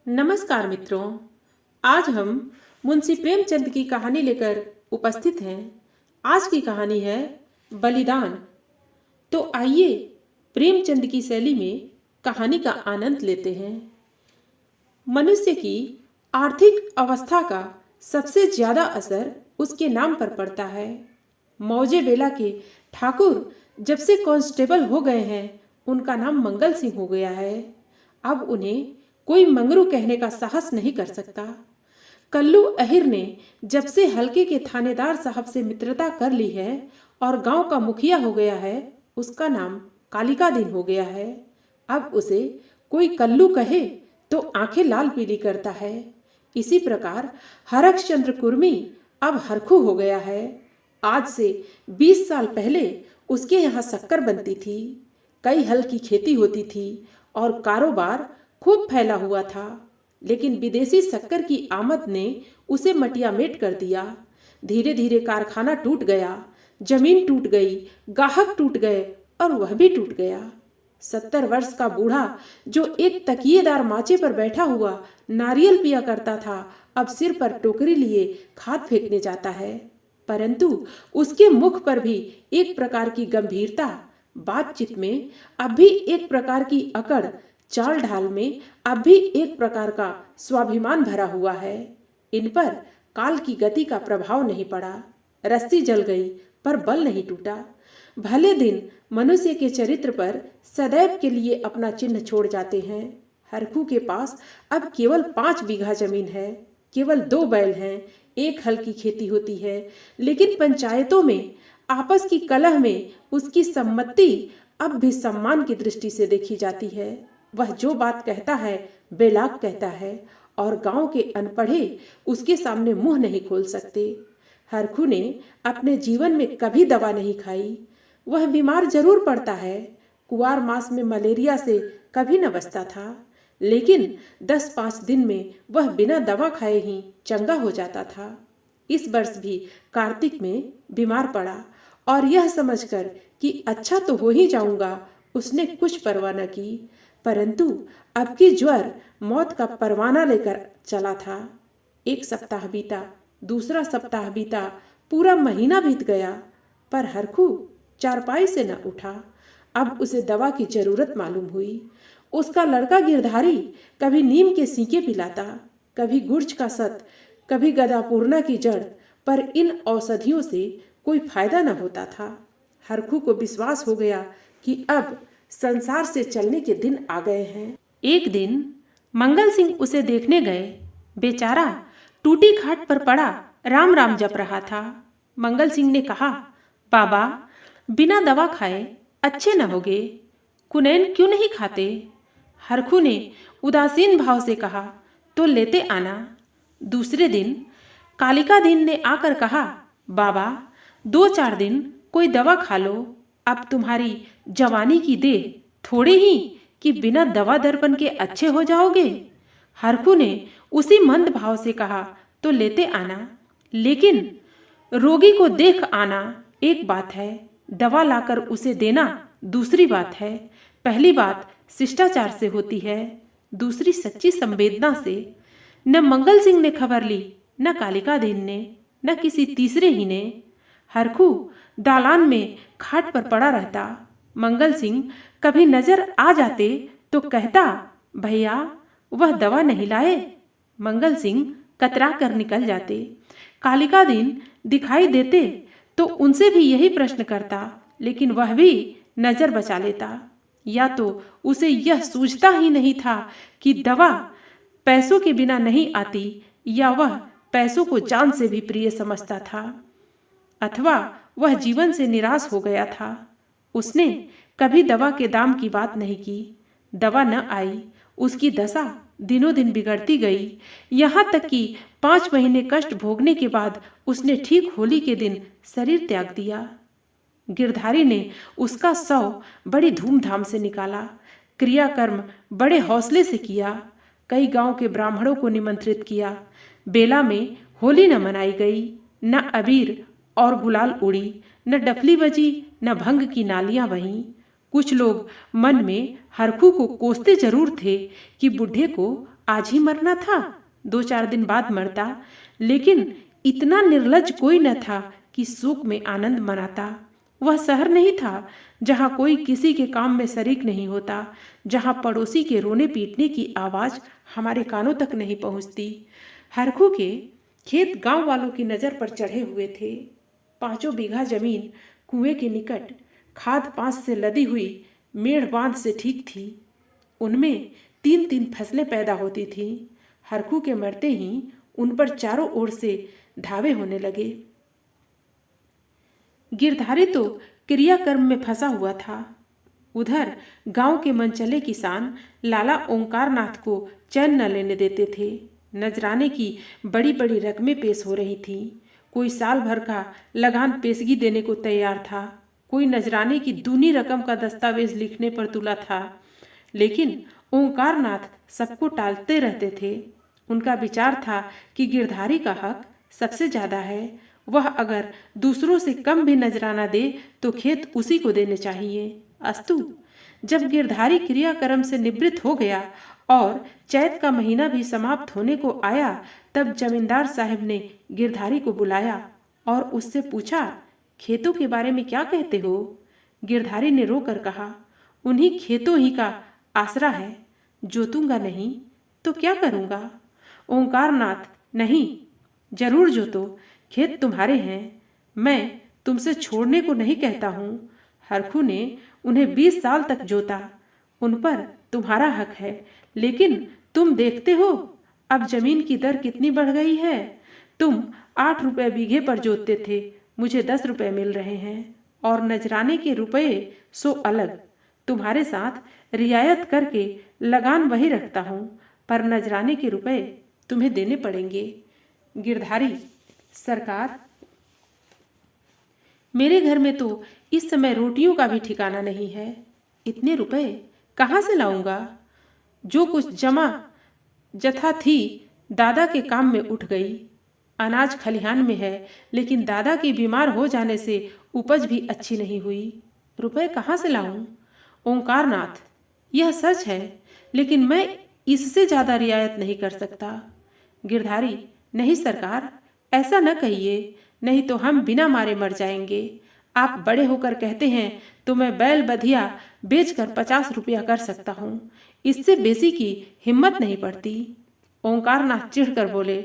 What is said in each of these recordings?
नमस्कार मित्रों, आज हम मुंशी प्रेमचंद की कहानी लेकर उपस्थित हैं। आज की कहानी है बलिदान। तो आइए प्रेमचंद की शैली में कहानी का आनंद लेते हैं। मनुष्य की आर्थिक अवस्था का सबसे ज्यादा असर उसके नाम पर पड़ता है। मौजे बेला के ठाकुर जब से कांस्टेबल हो गए हैं, उनका नाम मंगल सिंह हो गया है। अब उन्हें कोई मंगरू कहने का साहस नहीं कर सकता। कल्लू अहिर ने जब से हल्के के थानेदार साहब से मित्रता कर ली है और गांव का मुखिया हो गया है, उसका नाम कालिका दिन हो गया है। अब उसे कोई कल्लू कहे तो आंखें लाल पीली करता है। इसी प्रकार हरकचंद्र कुर्मी अब हरखू हो गया है। आज से 20 साल पहले उसके यहाँ शक्कर बनती थी, कई हल की खेती होती थी और कारोबार खूब फैला हुआ था। लेकिन विदेशी शक्कर की आमद ने उसे मटियामेट कर दिया। धीरे धीरे कारखाना टूट गया, जमीन टूट गई, गाहक टूट गए और वह भी टूट गया। 70 वर्ष का बूढ़ा जो एक तकिएदार माचे पर बैठा हुआ नारियल पिया करता था, अब सिर पर टोकरी लिए खाद फेंकने जाता है। परंतु उसके मुख पर भी एक प्रकार की गंभीरता, बातचीत में अब भी एक प्रकार की अकड़, चाल ढाल में अब भी एक प्रकार का स्वाभिमान भरा हुआ है। इन पर काल की गति का प्रभाव नहीं पड़ा। रस्सी जल गई पर बल नहीं टूटा। भले दिन मनुष्य के चरित्र पर सदैव के लिए अपना चिन्ह छोड़ जाते हैं। हरखू के पास अब केवल 5 बीघा जमीन है, केवल 2 बैल हैं, 1 हल की खेती होती है। लेकिन पंचायतों में आपस की कलह में उसकी सम्मति अब भी सम्मान की दृष्टि से देखी जाती है। वह जो बात कहता है बेलाग कहता है और गांव के अनपढ़े उसके सामने मुंह नहीं खोल सकते। हरखू ने अपने जीवन में कभी दवा नहीं खाई। वह बीमार जरूर पड़ता है, कुआर मास में मलेरिया से कभी न बचता था, लेकिन 10-5 दिन में वह बिना दवा खाए ही चंगा हो जाता था। इस वर्ष भी कार्तिक में बीमार पड़ा और यह समझकर कि अच्छा तो हो ही जाऊंगा, उसने कुछ परवाह न की। परंतु अब की ज्वर मौत का परवाना लेकर चला था। 1 सप्ताह बीता, दूसरा सप्ताह बीता, पूरा महीना बीत गया, पर हरखू चारपाई से न उठा। अब उसे दवा की जरूरत मालूम हुई। उसका लड़का गिरधारी कभी नीम के सीके पिलाता, कभी गुर्ज का सत, कभी गदापूर्णा की जड़, पर इन औषधियों से कोई फायदा न होता था। हरखू को विश्वास हो गया कि अब संसार से चलने के दिन आ गए हैं। एक दिन मंगल सिंह उसे देखने गए। बेचारा टूटी खाट पर पड़ा राम राम जप रहा था। मंगल सिंह ने कहा, बाबा बिना दवा खाए अच्छे न होगे, कुनैन क्यों नहीं खाते? हरखू ने उदासीन भाव से कहा, तो लेते आना। दूसरे दिन कालिका दिन ने आकर कहा, बाबा 2-4 दिन कोई दवा खा लो, अब तुम्हारी जवानी की देह थोड़े ही कि बिना दवा दर्पण के अच्छे हो जाओगे। हरखू ने उसी मंद भाव से कहा, तो लेते आना, लेकिन रोगी को देख आना एक बात है, दवा लाकर उसे देना दूसरी बात है। पहली बात शिष्टाचार से होती है, दूसरी सच्ची संवेदना से। न मंगल सिंह ने खबर ली, न कालिका दिन ने, न किसी तीसरे ही ने। हरखू दालान में खाट पर पड़ा रहता। मंगल सिंह कभी नजर आ जाते तो कहता, भैया वह दवा नहीं लाए? मंगल सिंह कतरा कर निकल जाते। कालिका दिन दिखाई देते तो उनसे भी यही प्रश्न करता, लेकिन वह भी नजर बचा लेता। या तो उसे यह सूझता ही नहीं था कि दवा पैसों के बिना नहीं आती, या वह पैसों को जान से भी प्रिय समझता था, अथवा वह जीवन से निराश हो गया था। उसने कभी दवा के दाम की बात नहीं की। दवा न आई, उसकी दशा दिनों दिन बिगड़ती गई, यहाँ तक कि 5 महीने कष्ट भोगने के बाद उसने ठीक होली के दिन शरीर त्याग दिया। गिरधारी ने उसका शव बड़ी धूमधाम से निकाला, क्रियाकर्म बड़े हौसले से किया, कई गांव के ब्राह्मणों को निमंत्रित किया। बेला में होली न मनाई गई, न अबीर और गुलाल उड़ी, न डफली बजी, न भंग की नालियां बहीं। कुछ लोग मन में हरखू को कोसते जरूर थे कि बुढ़े को आज ही मरना था, 2-4 दिन बाद मरता, लेकिन इतना निर्लज्ज कोई न था कि शोक में आनंद मनाता। वह शहर नहीं था जहाँ कोई किसी के काम में शरीक नहीं होता, जहाँ पड़ोसी के रोने पीटने की आवाज़ हमारे कानों तक नहीं पहुँचती। हरखू के खेत गांव वालों की नज़र पर चढ़े हुए थे। 5 बीघा जमीन कुएं के निकट खाद पांच से लदी हुई मेढ़ बांध से ठीक थी। उनमें 3-3 फसलें पैदा होती थीं। हरखू के मरते ही उन पर चारों ओर से धावे होने लगे। गिरधारी तो क्रियाकर्म में फंसा हुआ था। उधर गांव के मनचले किसान लाला ओंकार नाथ को चैन न लेने देते थे। नजराने की बड़ी बड़ी रकमें पेश हो रही थीं। कोई साल भर का लगान पेशगी देने को तैयार था, कोई नजराने की दूनी रकम का दस्तावेज लिखने पर तुला था। लेकिन ओंकार नाथ सबको टालते रहते थे। उनका विचार था कि गिरधारी का हक सबसे ज्यादा है। वह अगर दूसरों से कम भी नजराना दे तो खेत उसी को देने चाहिए। अस्तु, जब गिरधारी क्रियाक्रम से निवृत्त हो गया और चैत का महीना भी समाप्त होने को आया, तब जमींदार साहब ने गिरधारी को बुलाया और उससे पूछा, खेतों के बारे में क्या कहते हो? गिरधारी ने रोकर कहा, उन्हीं खेतों ही का आसरा है, जोतूंगा नहीं तो क्या करूंगा? ओंकार नाथ, नहीं, जरूर जोतो, खेत तुम्हारे हैं, मैं तुमसे छोड़ने को नहीं कहता हूँ। हरखू ने उन्हें 20 साल तक जोता, उन पर तुम्हारा हक है, लेकिन तुम देखते हो अब जमीन की दर कितनी बढ़ गई है। तुम 8 रुपए बीघे पर जोतते थे, मुझे 10 रुपए मिल रहे हैं, और नजराने के रुपए सो अलग। तुम्हारे साथ रियायत करके लगान वही रखता हूँ, पर नजराने के रुपए तुम्हें देने पड़ेंगे। गिरधारी, सरकार, मेरे घर में तो इस समय रोटियों का भी ठिकाना नहीं है, इतने रुपए कहाँ से लाऊंगा? जो कुछ जमा जथा थी दादा के काम में उठ गई। अनाज खलिहान में है, लेकिन दादा के बीमार हो जाने से उपज भी अच्छी नहीं हुई। रुपए कहाँ से लाऊं? ओंकार नाथ, यह सच है, लेकिन मैं इससे ज्यादा रियायत नहीं कर सकता। गिरधारी, नहीं सरकार, ऐसा न कहिए, नहीं तो हम बिना मारे मर जाएंगे। आप बड़े होकर कहते हैं तो मैं बैल बधिया बेचकर 50 रुपया कर सकता हूँ, इससे बेसी की हिम्मत नहीं पड़ती। ओंकार नाथ चिढ़कर बोले,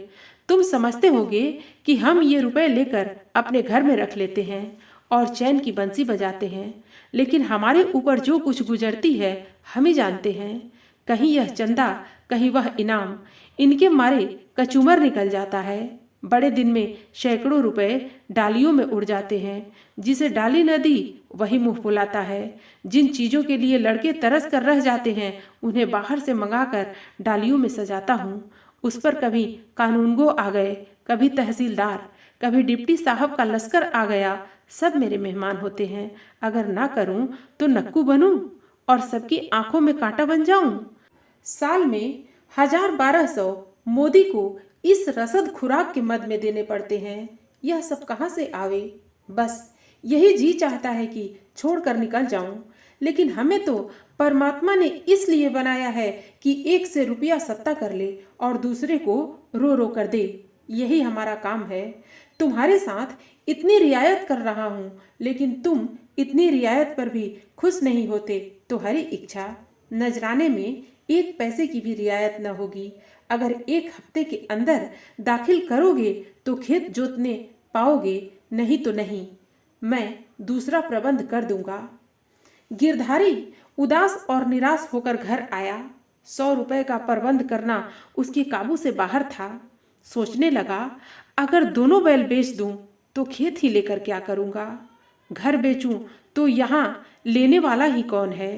तुम समझते होगे कि हम ये रुपए लेकर अपने घर में रख लेते हैं और चैन की बंसी बजाते हैं, लेकिन हमारे ऊपर जो कुछ गुजरती है हम ही जानते हैं। कहीं यह चंदा, कहीं वह इनाम, इनके मारे कचूमर निकल जाता है। बड़े दिन में सैकड़ों रुपए डालियों में उड़ जाते हैं। जिसे डाली न दी वही मुंह फुलाता है। जिन चीज़ों के लिए लड़के तरस कर रह जाते हैं उन्हें बाहर से मंगाकर डालियों में सजाता हूँ। उस पर कभी कानूनगो आ गए, कभी तहसीलदार, कभी डिप्टी साहब का लश्कर आ गया, सब मेरे मेहमान होते हैं। अगर ना करूं तो नक्कू बनूं और सबकी आंखों में कांटा बन जाऊं। साल में 1000-1200 मोदी को इस रसद खुराक के मद में देने पड़ते हैं। यह सब कहाँ से आवे? बस यही जी चाहता है कि छोड़कर निकल जाऊं, लेकिन हमें तो परमात्मा ने इसलिए बनाया है कि एक से रुपया सत्ता कर ले और दूसरे को रो रो कर दे। यही हमारा काम है। तुम्हारे साथ इतनी रियायत कर रहा हूँ, लेकिन तुम इतनी रियायत पर भी खुश नहीं होते, तो हरी इच्छा। नजराने में 1 पैसे की भी रियायत न होगी। अगर 1 हफ्ते के अंदर दाखिल करोगे तो खेत जोतने पाओगे, नहीं तो नहीं। मैं दूसरा प्रबंध कर दूंगा। गिरधारी उदास और निराश होकर घर आया। 100 रुपए का प्रबंध करना उसके काबू से बाहर था। सोचने लगा, अगर दोनों बैल बेच दूं तो खेत ही लेकर क्या करूंगा? घर बेचूं तो यहाँ लेने वाला ही कौन है?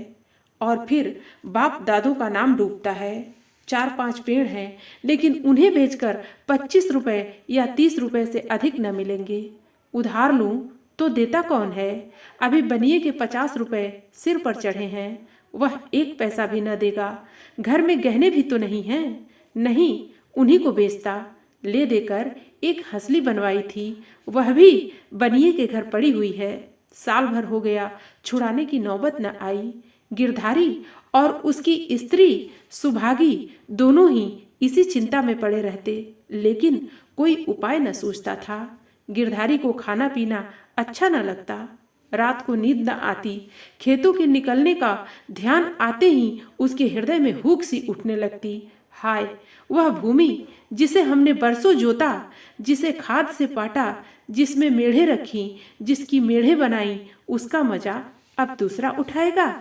और फिर बाप दादों का नाम डूबता है। 4-5 पेड़ हैं, लेकिन उन्हें बेचकर 25 रुपए या 30 रुपए से अधिक न मिलेंगे। उधार लूं तो देता कौन है? अभी बनिए के 50 रुपए सिर पर चढ़े हैं, वह 1 पैसा भी न देगा। घर में गहने भी तो नहीं हैं। नहीं, उन्हीं को बेचता। ले देकर एक हंसली बनवाई थी, वह भी बनिए के घर पड़ी हुई है। साल भर हो गया, छुड़ाने की नौबत न आई। गिरधारी और उसकी स्त्री सुभागी दोनों ही इसी चिंता में पड़े रहते, लेकिन कोई उपाय न सूझता था। गिरधारी को खाना पीना अच्छा न लगता, रात को नींद न आती। खेतों के निकलने का ध्यान आते ही उसके हृदय में हुक सी उठने लगती। हाय, वह भूमि जिसे हमने बरसों जोता, जिसे खाद से पाटा, जिसमें मेढ़े रखी, जिसकी मेढ़े बनाई, उसका मजा अब दूसरा उठाएगा।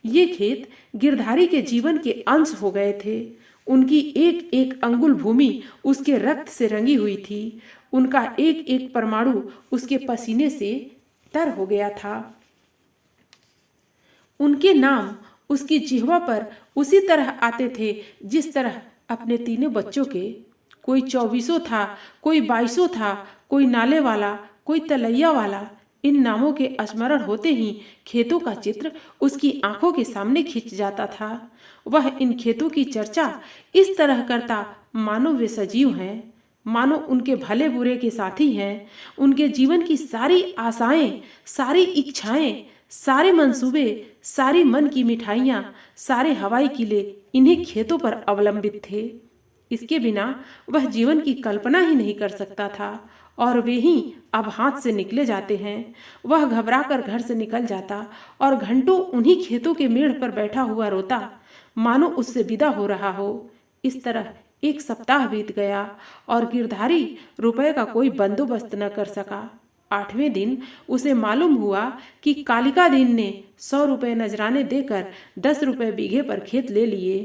ये खेत गिरधारी के जीवन के अंश हो गए थे। उनकी एक एक अंगुल भूमि उसके रक्त से रंगी हुई थी। उनका एक एक परमाणु उसके पसीने से तर हो गया था। उनके नाम उसकी जिह्वा पर उसी तरह आते थे जिस तरह अपने तीनों बच्चों के। कोई 24 था, कोई 22 था, कोई नाले वाला, कोई तलैया वाला। इन नामों के स्मरण होते ही खेतों का चित्र उसकी आंखों के सामने खिंच जाता था। वह इन खेतों की चर्चा इस तरह करता मानो वे सजीव हैं, मानो उनके भले बुरे के साथी हैं। उनके जीवन की सारी आशाएं, सारी इच्छाएं, सारे मंसूबे, सारी मन की मिठाइयाँ, सारे हवाई किले इन्हीं खेतों पर अवलंबित थे। इसके बिना वह जीवन की कल्पना ही नहीं कर सकता था, और वे ही अब हाथ से निकले जाते हैं। वह घबराकर घर से निकल जाता और घंटों उन्हीं खेतों के मेड़ पर बैठा हुआ रोता, मानो उससे विदा हो रहा हो। इस तरह एक सप्ताह बीत गया और गिरधारी रुपए का कोई बंदोबस्त न कर सका। 8वें दिन उसे मालूम हुआ कि कालिका दीन ने 100 रुपए नजराने देकर 10 रुपए बीघे पर खेत ले लिए।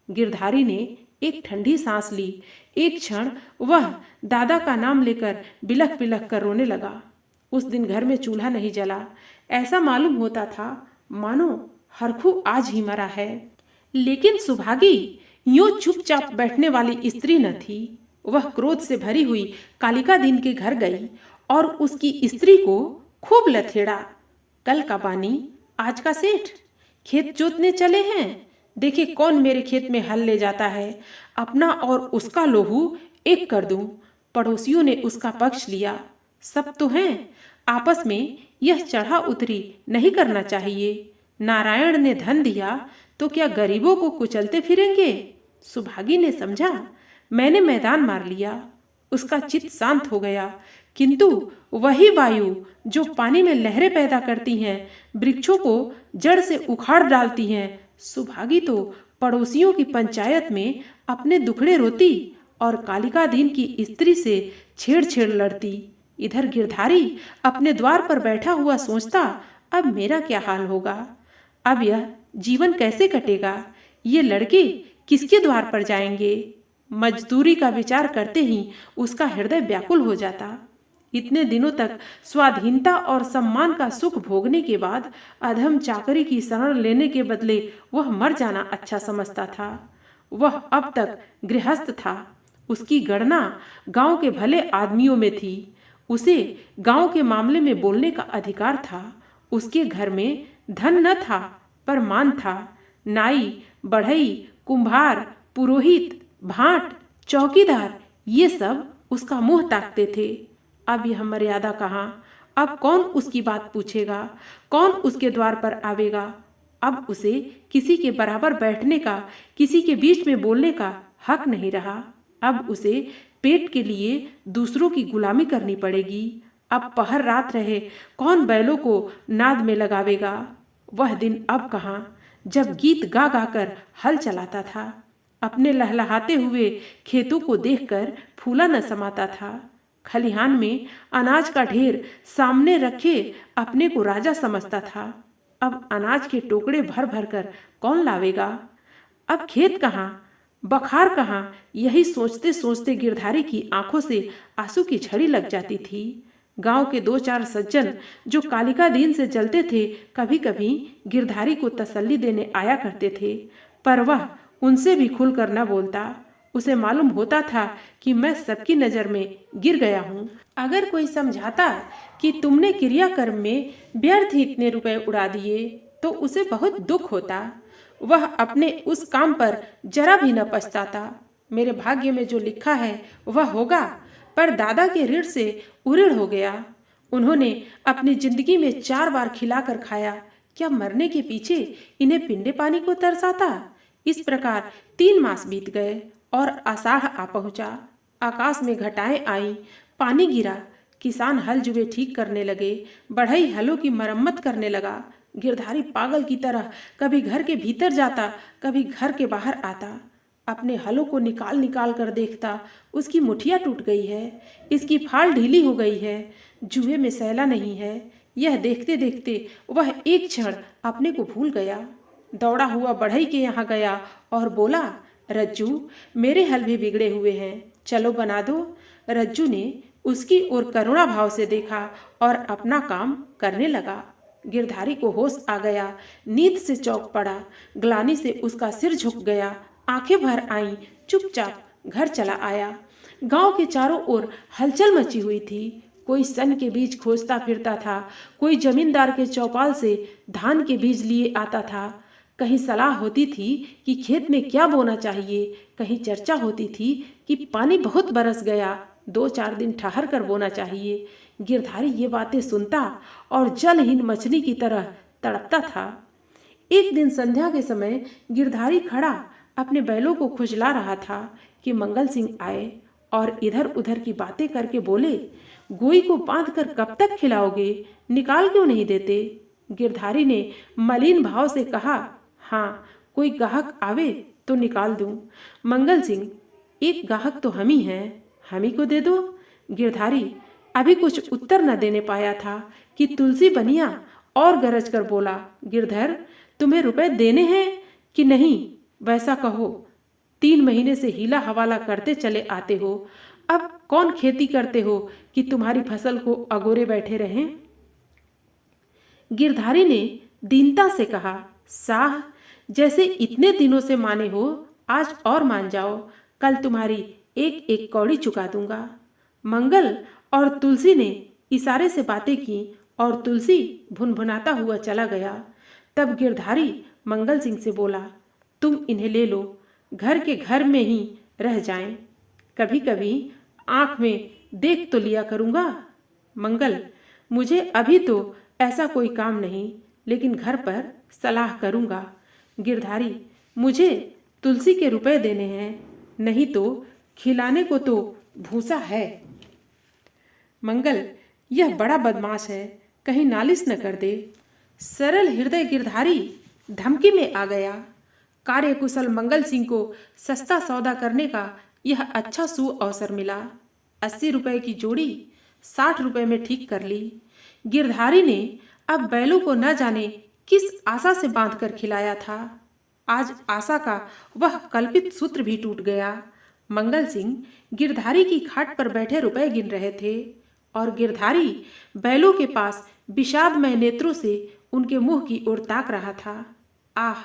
गिरधारी ने एक ठंडी सांस ली। एक क्षण वह दादा का नाम लेकर बिलख बिलख कर रोने लगा। उस दिन घर में चूल्हा नहीं जला। ऐसा मालूम होता था मानो हरखू आज ही मरा है। लेकिन सुभागी यूं चुपचाप बैठने वाली स्त्री न थी। वह क्रोध से भरी हुई कालिका दीन के घर गई और उसकी स्त्री को खूब लथेड़ा। कल का बानी आज का सेठ, खेत जोतने चले हैं, देखे कौन मेरे खेत में हल ले जाता है। अपना और उसका लोहू एक कर दूं। पड़ोसियों ने उसका पक्ष लिया। सब तो हैं, आपस में यह चढ़ा उतरी नहीं करना चाहिए। नारायण ने धन दिया तो क्या गरीबों को कुचलते फिरेंगे। सुभागी ने समझा, मैंने मैदान मार लिया। उसका चित्त शांत हो गया। किंतु वही वायु जो पानी में लहरें पैदा करती हैं, वृक्षों को जड़ से उखाड़ डालती हैं, सुभागी तो पड़ोसियों की पंचायत में अपने दुखड़े रोती और कालिका दीन की स्त्री से छेड़ लड़ती। इधर गिरधारी अपने द्वार पर बैठा हुआ सोचता, अब मेरा क्या हाल होगा, अब यह जीवन कैसे कटेगा, ये लड़के किसके द्वार पर जाएंगे। मजदूरी का विचार करते ही उसका हृदय व्याकुल हो जाता। इतने दिनों तक स्वाधीनता और सम्मान का सुख भोगने के बाद अधम चाकरी की शरण लेने के बदले वह मर जाना अच्छा समझता था। वह अब तक गृहस्थ था। उसकी गणना गांव के भले आदमियों में थी। उसे गांव के मामले में बोलने का अधिकार था। उसके घर में धन न था पर मान था। नाई, बढ़ई, कुम्हार, पुरोहित, भाट, चौकीदार, ये सब उसका मुंह ताकते थे। अब यह मर्यादा कहाँ। अब कौन उसकी बात पूछेगा, कौन उसके द्वार पर आवेगा। अब उसे किसी के बराबर बैठने का, किसी के बीच में बोलने का हक नहीं रहा। अब उसे पेट के लिए दूसरों की गुलामी करनी पड़ेगी। अब पहर रात रहे कौन बैलों को नाद में लगावेगा। वह दिन अब कहाँ जब गीत गा गा कर हल चलाता था। अपने लहलहाते हुए खेतों को देखकर फूला न समाता था। खलिहान में अनाज का ढेर सामने रखे अपने को राजा समझता था। अब अनाज के टोकरे भर भर कर कौन लावेगा। अब खेत कहाँ, बखार कहाँ, यही सोचते सोचते गिरधारी की आंखों से आंसू की झड़ी लग जाती थी। गांव के 2-4 सज्जन जो कालिका दीन से जलते थे, कभी कभी गिरधारी को तसल्ली देने आया करते थे, पर वह उनसे भी खुलकर न बोलता। उसे मालूम होता था कि मैं सबकी नज़र में गिर गया हूँ। अगर कोई समझाता कि तुमने क्रियाकर्म में व्यर्थ ही इतने रुपए उड़ा दिए तो उसे बहुत दुख होता। वह अपने उस काम पर जरा भी न पछताता। मेरे भाग्य में जो लिखा है वह होगा, पर दादा के ऋण से उऋण हो गया। उन्होंने अपनी जिंदगी में 4 बार खिलाकर खाया, क्या मरने के पीछे इन्हें पिंडे पानी को तरसाता। इस प्रकार 3 मास बीत गए और आषाढ़ आ पहुंचा। आकाश में घटाएं आई, पानी गिरा। किसान हल जुए ठीक करने लगे, बढ़ई हलों की मरम्मत करने लगा। गिरधारी पागल की तरह कभी घर के भीतर जाता, कभी घर के बाहर आता। अपने हलों को निकाल निकाल कर देखता, उसकी मुठिया टूट गई है, इसकी फाल ढीली हो गई है, जुए में सैला नहीं है। यह देखते देखते वह एक क्षण अपने को भूल गया। दौड़ा हुआ बढ़ई के यहाँ गया और बोला, रज्जू, मेरे हल भी बिगड़े हुए हैं, चलो बना दो। रज्जू ने उसकी ओर करुणा भाव से देखा और अपना काम करने लगा। गिरधारी को होश आ गया, नींद से चौंक पड़ा, ग्लानि से उसका सिर झुक गया, आंखें भर आईं, चुपचाप घर चला आया। गांव के चारों ओर हलचल मची हुई थी। कोई सन के बीज खोजता फिरता था, कोई जमींदार के चौपाल से धान के बीज लिए आता था। कहीं सलाह होती थी कि खेत में क्या बोना चाहिए, कहीं चर्चा होती थी कि पानी बहुत बरस गया, 2-4 दिन ठहर कर बोना चाहिए। गिरधारी ये बातें सुनता और जलहीन मछली की तरह तड़पता था। एक दिन संध्या के समय गिरधारी खड़ा अपने बैलों को खुजला रहा था कि मंगल सिंह आए और इधर उधर की बातें करके बोले, गोई को बांधकर कब तक खिलाओगे, निकाल क्यों नहीं देते। गिरधारी ने मलिन भाव से कहा, हाँ, कोई गाहक आवे तो निकाल दूं। मंगल सिंह, एक गाहक तो हम ही हैं, हम ही को दे दो। गिरधारी अभी कुछ उत्तर न देने पाया था कि तुलसी बनिया और गरज कर बोला, गिरधर, तुम्हें रुपए देने हैं कि नहीं, वैसा कहो। 3 महीने से हीला हवाला करते चले आते हो, अब कौन खेती करते हो कि तुम्हारी फसल को अगोरे बैठे रहें। गिरधारी ने दीनता से कहा, साह, जैसे इतने दिनों से माने हो, आज और मान जाओ, कल तुम्हारी एक एक कौड़ी चुका दूंगा। मंगल और तुलसी ने इशारे से बातें की और तुलसी भुनभुनाता हुआ चला गया। तब गिरधारी मंगल सिंह से बोला, तुम इन्हें ले लो, घर के घर में ही रह जाएं, कभी कभी आंख में देख तो लिया करूंगा। मंगल, मुझे अभी तो ऐसा कोई काम नहीं, लेकिन घर पर सलाह करूंगा। गिरधारी, मुझे तुलसी के रुपए देने हैं, नहीं तो खिलाने को तो भूसा है। मंगल, यह बड़ा बदमाश है, कहीं नालिश न कर दे। सरल हृदय गिरधारी धमकी में आ गया। कार्यकुशल मंगल सिंह को सस्ता सौदा करने का यह अच्छा सु अवसर मिला। 80 रुपए की जोड़ी 60 रुपए में ठीक कर ली। गिरधारी ने अब बैलों को न जाने किस आशा से बांधकर खिलाया था। आज आशा का वह कल्पित सूत्र भी टूट गया। मंगल सिंह गिरधारी की खाट पर बैठे रुपए गिन रहे थे और गिरधारी बैलों के पास विषादमय नेत्रों से उनके मुंह की ओर ताक रहा था। आह,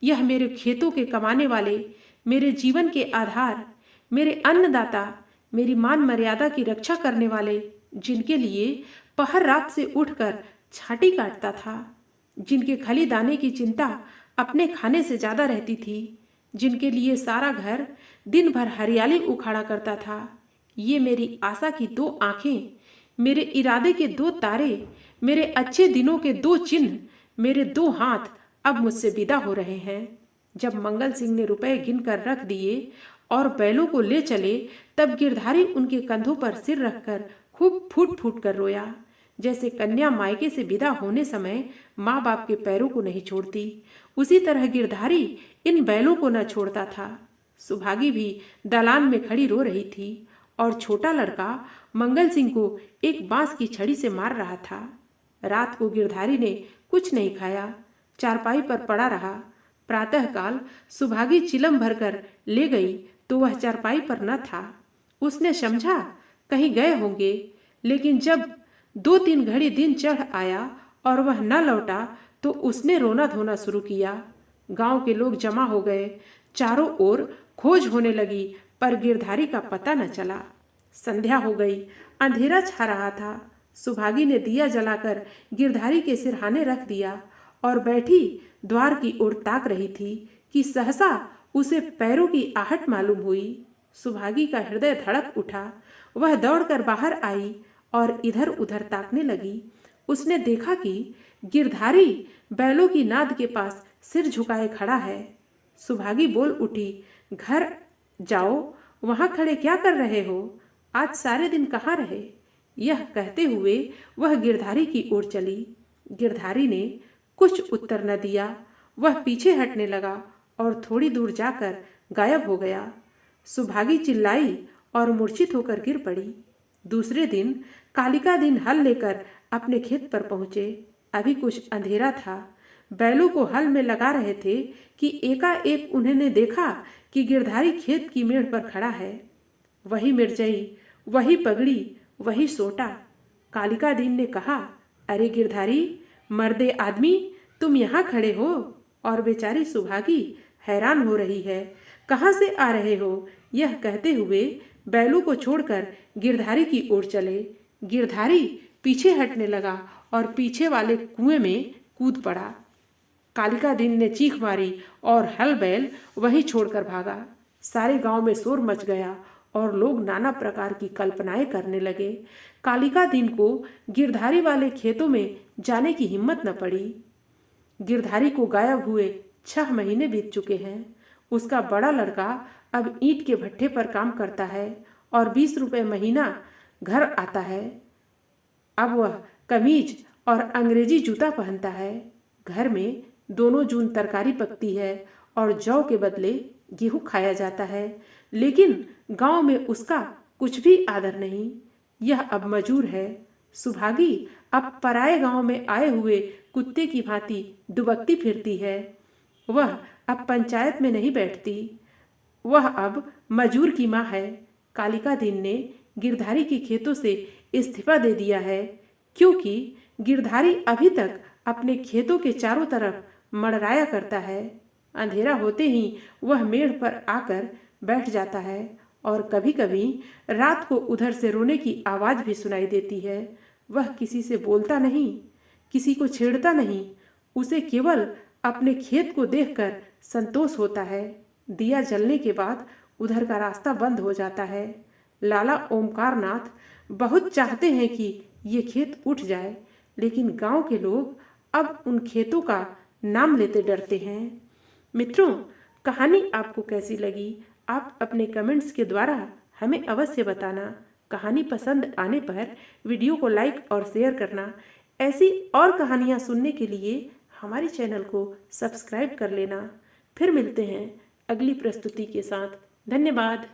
यह मेरे खेतों के कमाने वाले, मेरे जीवन के आधार, मेरे अन्नदाता, मेरी मान मर्यादा की रक्षा करने वाले, जिनके लिए पहर रात से उठकर छाटी काटता था, जिनके खली दाने की चिंता अपने खाने से ज्यादा रहती थी, जिनके लिए सारा घर दिन भर हरियाली उखाड़ा करता था। ये मेरी आशा की 2 आंखें, मेरे इरादे के 2 तारे, मेरे अच्छे दिनों के 2 चिन्ह, मेरे 2 हाथ अब मुझसे विदा हो रहे हैं। जब मंगल सिंह ने रुपए गिन कर रख दिए और बैलों को ले चले, तब गिरधारी उनके कंधों पर सिर रखकर खूब फूट फूट कर रोया, जैसे कन्या मायके से विदा होने समय माँ बाप के पैरों को नहीं छोड़ती, उसी तरह गिरधारी इन बैलों को न छोड़ता था। सुभागी भी दलान में खड़ी रो रही थी और छोटा लड़का मंगल सिंह को एक बांस की छड़ी से मार रहा था। रात को गिरधारी ने कुछ नहीं खाया, चारपाई पर पड़ा रहा। प्रातःकाल सुभागी चिलम भरकर ले गई तो वह चारपाई पर न था। उसने समझा कहीं गए होंगे, लेकिन जब 2-3 घड़ी दिन चढ़ आया और वह न लौटा तो उसने रोना धोना शुरू किया। गांव के लोग जमा हो गए, चारों ओर खोज होने लगी, पर गिरधारी का पता न चला। संध्या हो गई, अंधेरा छा रहा था। सुभागी ने दिया जलाकर गिरधारी के सिरहाने रख दिया और बैठी द्वार की ओर ताक रही थी कि सहसा उसे पैरों की आहट मालूम हुई। सुभागी का हृदय धड़क उठा। वह दौड़कर बाहर आई और इधर उधर ताकने लगी। उसने देखा कि गिरधारी बैलों की नाद के पास सिर झुकाए खड़ा है। सुभागी बोल उठी, घर जाओ, वहां खड़े क्या कर रहे हो? आज सारे दिन कहाँ रहे? यह कहते हुए वह गिरधारी की ओर चली। गिरधारी ने कुछ उत्तर न दिया। वह पीछे हटने लगा और थोड़ी दूर जाकर गायब हो गया। सुभागी चिल्लाई और मूर्छित होकर गिर पड़ी। दूसरे दिन कालिका दिन हल लेकर अपने खेत पर पहुंचे। अभी कुछ अंधेरा था। बैलों को हल में लगा रहे थे कि एकाएक उन्होंने देखा कि गिरधारी खेत की मेड़ पर खड़ा है। वही मिर्जई, वही पगड़ी, वही सोटा। कालिका दीन ने कहा, अरे गिरधारी, मर्दे आदमी, तुम यहाँ खड़े हो? और बेचारी सुभागी हैरान हो रही है, कहाँ से आ रहे हो? यह कहते हुए बैलों को छोड़कर गिरधारी की ओर चले। गिरधारी पीछे हटने लगा और पीछे वाले कुएं में कूद पड़ा। कालिका दीन ने चीख मारी और हल बैल वहीं छोड़कर भागा। सारे गांव में शोर मच गया और लोग नाना प्रकार की कल्पनाएं करने लगे। कालिका दीन को गिरधारी वाले खेतों में जाने की हिम्मत न पड़ी। गिरधारी को गायब हुए 6 महीने बीत चुके हैं। उसका बड़ा लड़का अब ईंट के भट्ठे पर काम करता है और 20 रुपए महीना घर आता है। अब वह कमीज और अंग्रेजी जूता पहनता है। घर में दोनों जून तरकारी पकती है और जौ के बदले गेहूं खाया जाता है। लेकिन गांव में उसका कुछ भी आदर नहीं। यह अब मजूर है। सुभागी अब पराए गांव में आए हुए कुत्ते की भांति दुबकती फिरती है। वह अब पंचायत में नहीं बैठती। वह अब मजूर की माँ है। कालिका दीन ने गिरधारी के खेतों से इस्तीफा दे दिया है, क्योंकि गिरधारी अभी तक अपने खेतों के चारों तरफ मड़राया करता है। अंधेरा होते ही वह मेड़ पर आकर बैठ जाता है और कभी कभी रात को उधर से रोने की आवाज़ भी सुनाई देती है। वह किसी से बोलता नहीं, किसी को छेड़ता नहीं। उसे केवल अपने खेत को देखकर संतोष होता है। दिया जलने के बाद उधर का रास्ता बंद हो जाता है। लाला ओमकार नाथ बहुत चाहते हैं कि ये खेत उठ जाए, लेकिन गांव के लोग अब उन खेतों का नाम लेते डरते हैं। मित्रों, कहानी आपको कैसी लगी? आप अपने कमेंट्स के द्वारा हमें अवश्य बताना। कहानी पसंद आने पर वीडियो को लाइक और शेयर करना। ऐसी और कहानियाँ सुनने के लिए हमारे चैनल को सब्सक्राइब कर लेना। फिर मिलते हैं अगली प्रस्तुति के साथ। धन्यवाद।